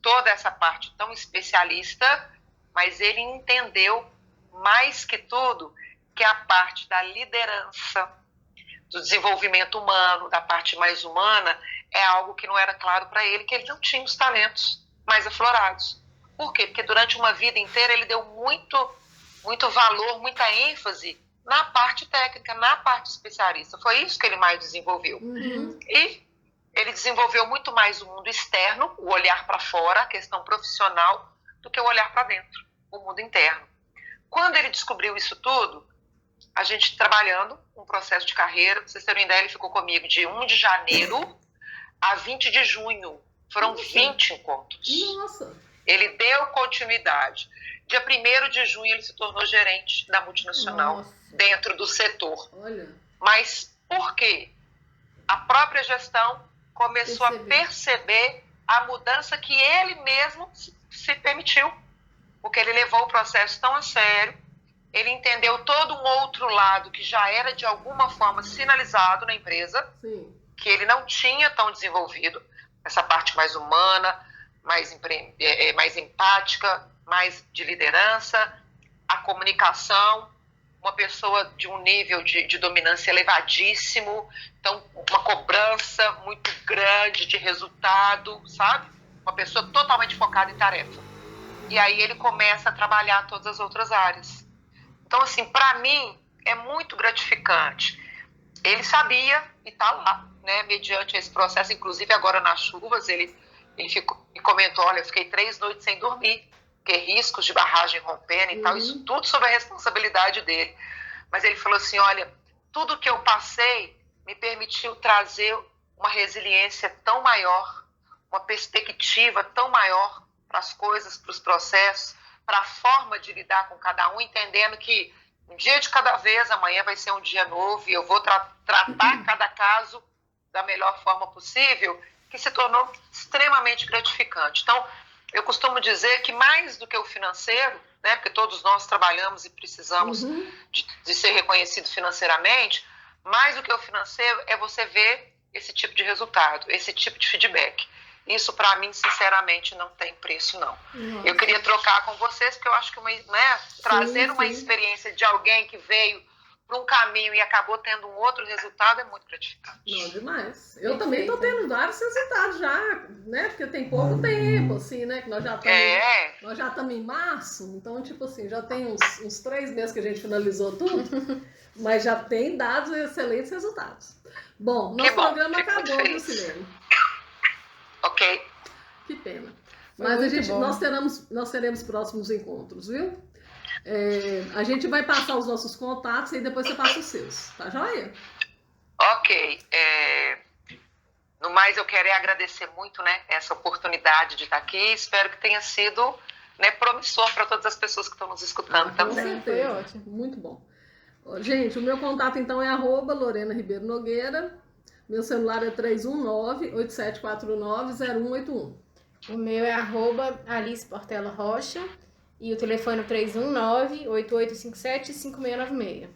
toda essa parte tão especialista, mas ele entendeu mais que tudo que a parte da liderança, do desenvolvimento humano, da parte mais humana, é algo que não era claro para ele, que ele não tinha os talentos mais aflorados. Por quê? Porque durante uma vida inteira ele deu muito valor, muita ênfase na parte técnica, na parte especialista. Foi isso que ele mais desenvolveu. E ele desenvolveu muito mais o mundo externo, o olhar para fora, a questão profissional, do que o olhar para dentro, o mundo interno. Quando ele descobriu isso tudo, a gente trabalhando um processo de carreira, pra vocês terem ideia, ele ficou comigo de 1 de janeiro a 20 de junho. Foram 20 encontros. Nossa! Ele deu continuidade. dia 1º de junho ele se tornou gerente da multinacional. Nossa. Dentro do setor. Olha. Mas por quê? A própria gestão começou a perceber a mudança que ele mesmo se permitiu. Porque ele levou o processo tão a sério, ele entendeu todo um outro lado que já era de alguma forma sinalizado na empresa, Sim. que ele não tinha tão desenvolvido, essa parte mais humana, mais empática, mais de liderança, a comunicação, uma pessoa de um nível de dominância elevadíssimo, então uma cobrança muito grande de resultado, sabe? Uma pessoa totalmente focada em tarefa. E aí ele começa a trabalhar todas as outras áreas. Então, assim, para mim é muito gratificante. Ele sabia e está lá, né? Mediante esse processo, inclusive agora nas chuvas, ele comentou, olha, eu fiquei 3 noites sem dormir, porque riscos de barragem rompendo e tal, isso tudo sob a responsabilidade dele. Mas ele falou assim, olha, tudo que eu passei me permitiu trazer uma resiliência tão maior, uma perspectiva tão maior para as coisas, para os processos, para a forma de lidar com cada um, entendendo que um dia de cada vez, amanhã vai ser um dia novo e eu vou tratar cada caso da melhor forma possível, que se tornou extremamente gratificante. Então, eu costumo dizer que mais do que o financeiro, né, porque todos nós trabalhamos e precisamos de ser reconhecido financeiramente, mais do que o financeiro é você ver esse tipo de resultado, esse tipo de feedback. Isso, para mim, sinceramente, não tem preço, não. Nossa. Eu queria trocar com vocês, porque eu acho que trazer uma experiência de alguém que veio para um caminho e acabou tendo um outro resultado é muito gratificante. Não, demais. Eu também estou tendo vários resultados já, né? Porque tem pouco tempo, assim, né? Que nós já estamos em março, então, tipo assim, já tem uns 3 meses que a gente finalizou tudo, mas já tem dados excelentes resultados. Bom, nosso programa acabou, viu, Silene? Ok. Que pena. Mas nós teremos próximos encontros, viu? A gente vai passar os nossos contatos e depois você passa os seus, tá joia? Ok. No mais, eu quero agradecer muito, né, essa oportunidade de estar aqui. Espero que tenha sido, né, promissor para todas as pessoas que estão nos escutando também. Foi ótimo, muito bom. Gente, o meu contato então é @Lorena Ribeiro Nogueira. Meu celular é 319-8749-0181. O meu é @Alice Portela Rocha. E o telefone é 319-8857-5696.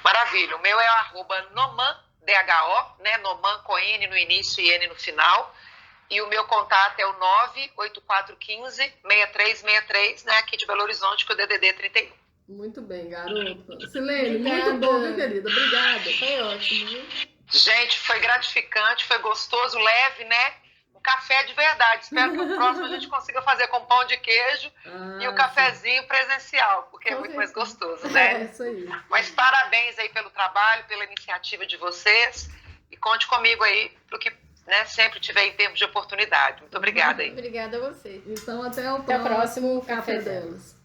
Maravilha. O meu é @Noman, DHO, né? Noman com N no início e N no final. E o meu contato é o 98415-6363, né? Aqui de Belo Horizonte, com o DDD 31. Muito bem, garota. Silene, muito bom, viu, querida? Obrigada. Foi ótimo, viu? Gente, foi gratificante, foi gostoso, leve, né? Café de verdade. Espero que o próximo a gente consiga fazer com pão de queijo e o cafezinho presencial, porque é muito mais gostoso, né? É isso aí. Mas parabéns aí pelo trabalho, pela iniciativa de vocês e conte comigo aí pro que, né, sempre tiver em termos de oportunidade. Muito obrigada aí. Obrigada a você. Então, até o próximo Café Delas.